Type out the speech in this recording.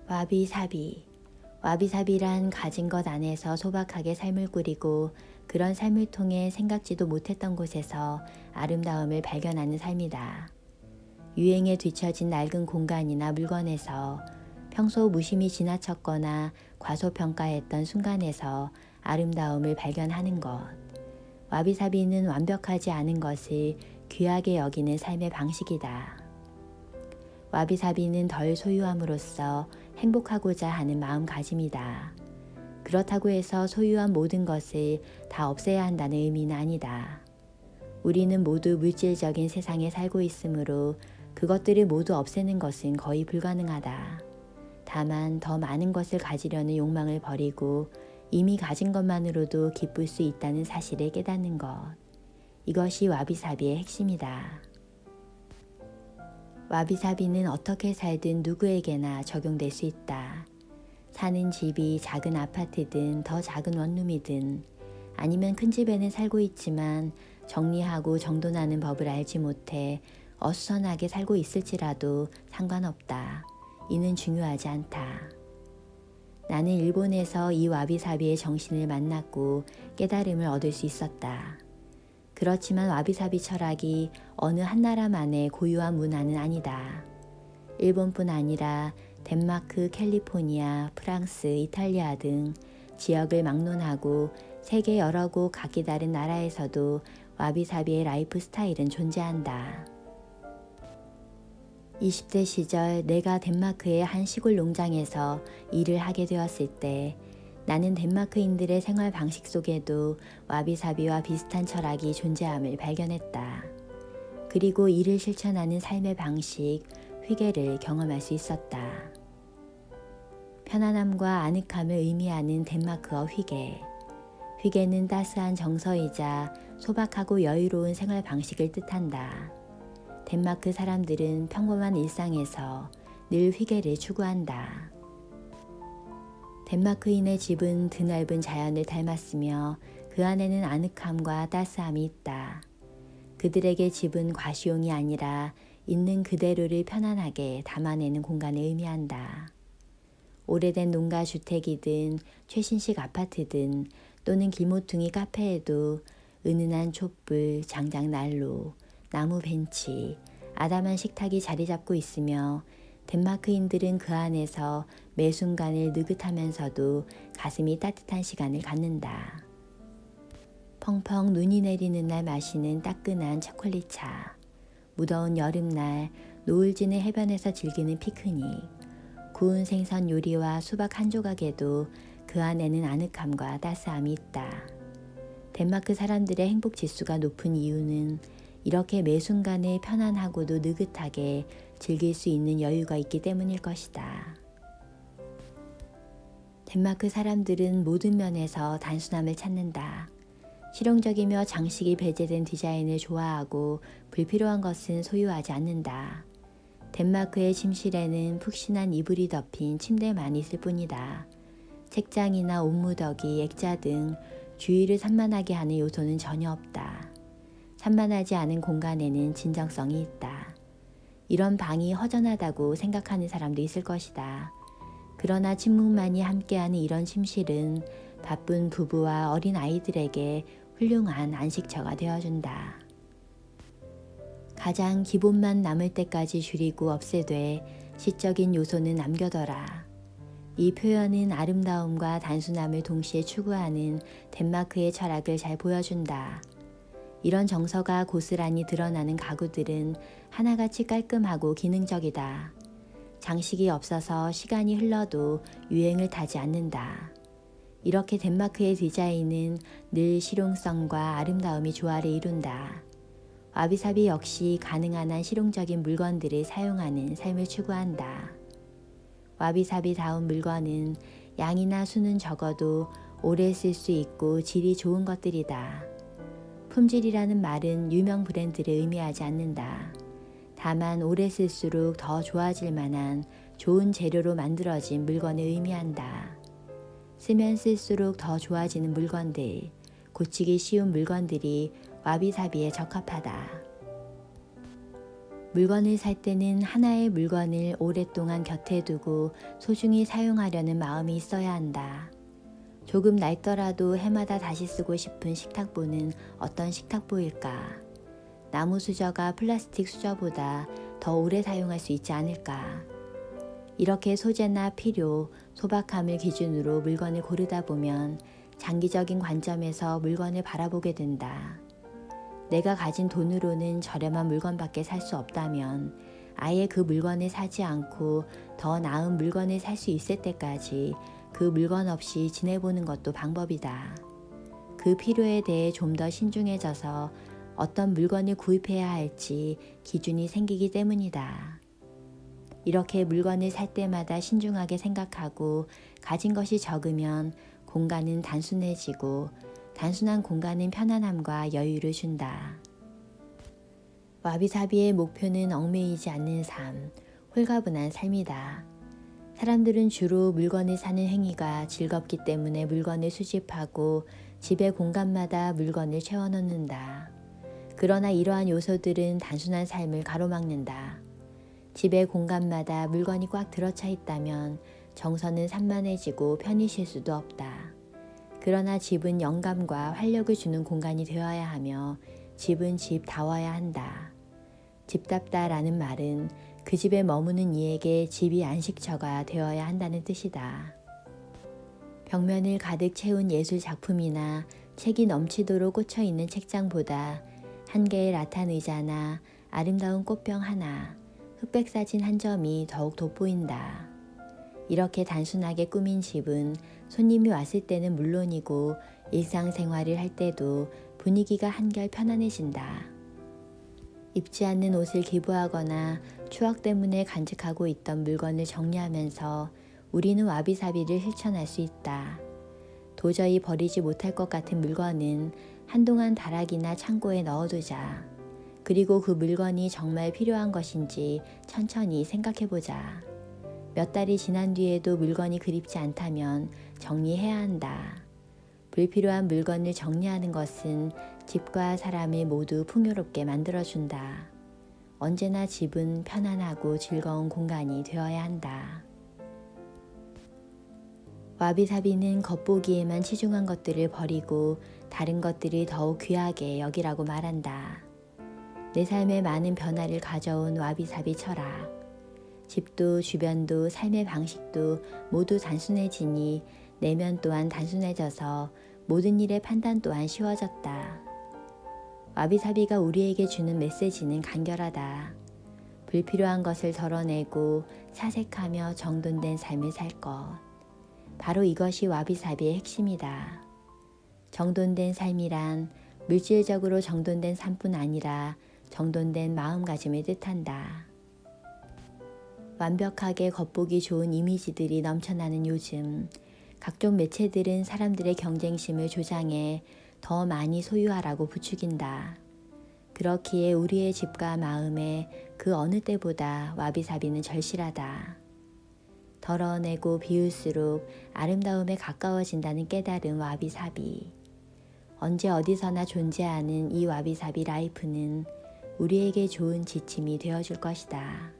와비사비. 와비사비란 가진 것 안에서 소박하게 삶을 꾸리고 그런 삶을 통해 생각지도 못했던 곳에서 아름다움을 발견하는 삶이다. 유행에 뒤처진 낡은 공간이나 물건에서 평소 무심히 지나쳤거나 과소평가했던 순간에서 아름다움을 발견하는 것. 와비사비는 완벽하지 않은 것을 귀하게 여기는 삶의 방식이다. 와비사비는 덜 소유함으로써 행복하고자 하는 마음가짐이다. 그렇다고 해서 소유한 모든 것을 다 없애야 한다는 의미는 아니다. 우리는 모두 물질적인 세상에 살고 있으므로 그것들을 모두 없애는 것은 거의 불가능하다. 다만 더 많은 것을 가지려는 욕망을 버리고 이미 가진 것만으로도 기쁠 수 있다는 사실을 깨닫는 것. 이것이 와비사비의 핵심이다. 와비사비는 어떻게 살든 누구에게나 적용될 수 있다. 사는 집이 작은 아파트든 더 작은 원룸이든 아니면 큰 집에는 살고 있지만 정리하고 정돈하는 법을 알지 못해 어수선하게 살고 있을지라도 상관없다. 이는 중요하지 않다. 나는 일본에서 이 와비사비의 정신을 만났고 깨달음을 얻을 수 있었다. 그렇지만 와비사비 철학이 어느 한 나라만의 고유한 문화는 아니다. 일본뿐 아니라 덴마크, 캘리포니아, 프랑스, 이탈리아 등 지역을 막론하고 세계 여러 곳 각기 다른 나라에서도 와비사비의 라이프 스타일은 존재한다. 20대 시절 내가 덴마크의 한 시골 농장에서 일을 하게 되었을 때 나는 덴마크인들의 생활 방식 속에도 와비사비와 비슷한 철학이 존재함을 발견했다. 그리고 이를 실천하는 삶의 방식, 휘게를 경험할 수 있었다. 편안함과 아늑함을 의미하는 덴마크어 휘게. 휘게는 따스한 정서이자 소박하고 여유로운 생활 방식을 뜻한다. 덴마크 사람들은 평범한 일상에서 늘 휘게를 추구한다. 덴마크인의 집은 드넓은 자연을 닮았으며 그 안에는 아늑함과 따스함이 있다. 그들에게 집은 과시용이 아니라 있는 그대로를 편안하게 담아내는 공간을 의미한다. 오래된 농가 주택이든 최신식 아파트든 또는 길모퉁이 카페에도 은은한 촛불, 장작난로, 나무 벤치, 아담한 식탁이 자리 잡고 있으며 덴마크인들은 그 안에서 매 순간을 느긋하면서도 가슴이 따뜻한 시간을 갖는다. 펑펑 눈이 내리는 날 마시는 따끈한 초콜릿차, 무더운 여름날 노을 지는 해변에서 즐기는 피크닉, 구운 생선 요리와 수박 한 조각에도 그 안에는 아늑함과 따스함이 있다. 덴마크 사람들의 행복 지수가 높은 이유는 이렇게 매 순간을 편안하고도 느긋하게 즐길 수 있는 여유가 있기 때문일 것이다. 덴마크 사람들은 모든 면에서 단순함을 찾는다. 실용적이며 장식이 배제된 디자인을 좋아하고 불필요한 것은 소유하지 않는다. 덴마크의 침실에는 푹신한 이불이 덮인 침대만 있을 뿐이다. 책장이나 옷무더기, 액자 등 주위를 산만하게 하는 요소는 전혀 없다. 산만하지 않은 공간에는 진정성이 있다. 이런 방이 허전하다고 생각하는 사람도 있을 것이다. 그러나 침묵만이 함께하는 이런 침실은 바쁜 부부와 어린 아이들에게 훌륭한 안식처가 되어준다. 가장 기본만 남을 때까지 줄이고 없애되 시적인 요소는 남겨둬라. 이 표현은 아름다움과 단순함을 동시에 추구하는 덴마크의 철학을 잘 보여준다. 이런 정서가 고스란히 드러나는 가구들은 하나같이 깔끔하고 기능적이다. 장식이 없어서 시간이 흘러도 유행을 타지 않는다. 이렇게 덴마크의 디자인은 늘 실용성과 아름다움이 조화를 이룬다. 와비사비 역시 가능한 한 실용적인 물건들을 사용하는 삶을 추구한다. 와비사비다운 물건은 양이나 수는 적어도 오래 쓸 수 있고 질이 좋은 것들이다. 품질이라는 말은 유명 브랜드를 의미하지 않는다. 다만 오래 쓸수록 더 좋아질 만한 좋은 재료로 만들어진 물건을 의미한다. 쓰면 쓸수록 더 좋아지는 물건들, 고치기 쉬운 물건들이 와비사비에 적합하다. 물건을 살 때는 하나의 물건을 오랫동안 곁에 두고 소중히 사용하려는 마음이 있어야 한다. 조금 낡더라도 해마다 다시 쓰고 싶은 식탁보는 어떤 식탁보일까? 나무 수저가 플라스틱 수저보다 더 오래 사용할 수 있지 않을까? 이렇게 소재나 필요, 소박함을 기준으로 물건을 고르다 보면 장기적인 관점에서 물건을 바라보게 된다. 내가 가진 돈으로는 저렴한 물건밖에 살 수 없다면 아예 그 물건을 사지 않고 더 나은 물건을 살 수 있을 때까지 그 물건 없이 지내보는 것도 방법이다. 그 필요에 대해 좀 더 신중해져서 어떤 물건을 구입해야 할지 기준이 생기기 때문이다. 이렇게 물건을 살 때마다 신중하게 생각하고 가진 것이 적으면 공간은 단순해지고 단순한 공간은 편안함과 여유를 준다. 와비사비의 목표는 얽매이지 않는 삶, 홀가분한 삶이다. 사람들은 주로 물건을 사는 행위가 즐겁기 때문에 물건을 수집하고 집의 공간마다 물건을 채워넣는다. 그러나 이러한 요소들은 단순한 삶을 가로막는다. 집의 공간마다 물건이 꽉 들어차 있다면 정서는 산만해지고 편히 쉴 수도 없다. 그러나 집은 영감과 활력을 주는 공간이 되어야 하며 집은 집다워야 한다. 집답다라는 말은 그 집에 머무는 이에게 집이 안식처가 되어야 한다는 뜻이다. 벽면을 가득 채운 예술 작품이나 책이 넘치도록 꽂혀 있는 책장보다 한 개의 라탄 의자나 아름다운 꽃병 하나, 흑백 사진 한 점이 더욱 돋보인다. 이렇게 단순하게 꾸민 집은 손님이 왔을 때는 물론이고 일상생활을 할 때도 분위기가 한결 편안해진다. 입지 않는 옷을 기부하거나 추억 때문에 간직하고 있던 물건을 정리하면서 우리는 와비사비를 실천할 수 있다. 도저히 버리지 못할 것 같은 물건은 한동안 다락이나 창고에 넣어두자. 그리고 그 물건이 정말 필요한 것인지 천천히 생각해보자. 몇 달이 지난 뒤에도 물건이 그립지 않다면 정리해야 한다. 불필요한 물건을 정리하는 것은 집과 사람을 모두 풍요롭게 만들어준다. 언제나 집은 편안하고 즐거운 공간이 되어야 한다. 와비사비는 겉보기에만 치중한 것들을 버리고 다른 것들을 더욱 귀하게 여기라고 말한다. 내 삶에 많은 변화를 가져온 와비사비 철학. 집도 주변도 삶의 방식도 모두 단순해지니 내면 또한 단순해져서 모든 일의 판단 또한 쉬워졌다. 와비사비가 우리에게 주는 메시지는 간결하다. 불필요한 것을 덜어내고 사색하며 정돈된 삶을 살 것. 바로 이것이 와비사비의 핵심이다. 정돈된 삶이란 물질적으로 정돈된 삶뿐 아니라 정돈된 마음가짐을 뜻한다. 완벽하게 겉보기 좋은 이미지들이 넘쳐나는 요즘, 각종 매체들은 사람들의 경쟁심을 조장해 더 많이 소유하라고 부추긴다. 그렇기에 우리의 집과 마음에 그 어느 때보다 와비사비는 절실하다. 덜어내고 비울수록 아름다움에 가까워진다는 깨달은 와비사비. 언제 어디서나 존재하는 이 와비사비 라이프는 우리에게 좋은 지침이 되어줄 것이다.